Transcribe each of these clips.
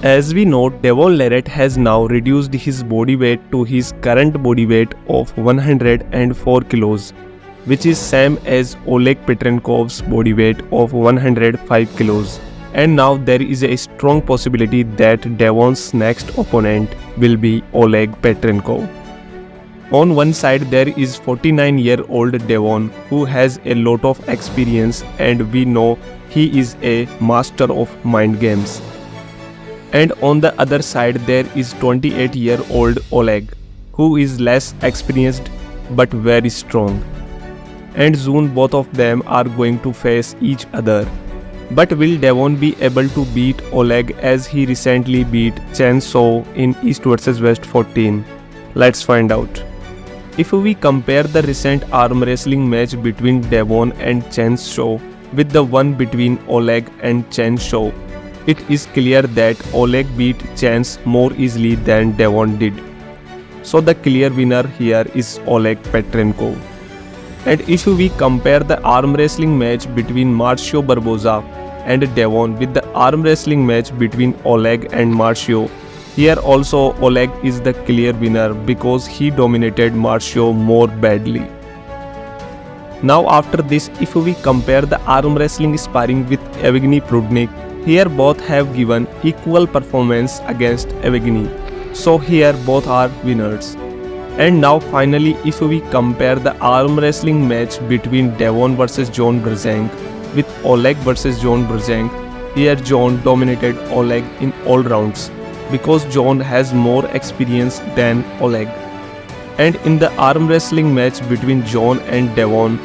As we know, Devon Larratt has now reduced his body weight to his current body weight of 104 kilos, which is same as Oleg Petrenkov's body weight of 105 kilos. And now there is a strong possibility that Devon's next opponent will be Oleg Petrenkov. On one side there is 49-year-old Devon, who has a lot of experience, and we know he is a master of mind games. And on the other side there is 28-year-old Oleg, who is less experienced but very strong. And soon both of them are going to face each other. But will Devon be able to beat Oleg as he recently beat Chen Zhou in East vs West 14? Let's find out. If we compare the recent arm wrestling match between Devon and Chen Zhou with the one between Oleg and Chen Zhou, it is clear that Oleg beat Chen more easily than Devon did. So the clear winner here is Oleg Petrenkov. And if we compare the arm wrestling match between Marcio Barboza and Devon with the arm wrestling match between Oleg and Marcio, here also Oleg is the clear winner because he dominated Marcio more badly. Now after this, if we compare the arm wrestling sparring with Evgeny Prudnik, here both have given equal performance against Evgeny. So here both are winners. And now finally, if we compare the arm wrestling match between Devon vs John Brzenk with Oleg vs John Brzenk, here John dominated Oleg in all rounds because John has more experience than Oleg. And in the arm wrestling match between John and Devon,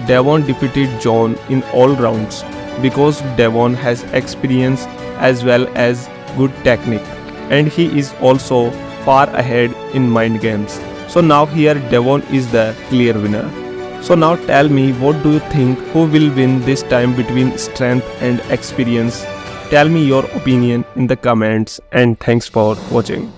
Devon defeated John in all rounds because Devon has experience as well as good technique, and he is also far ahead in mind games. So now here Devon is the clear winner. So now tell me, what do you think, who will win this time between strength and experience? Tell me your opinion in the comments, and thanks for watching.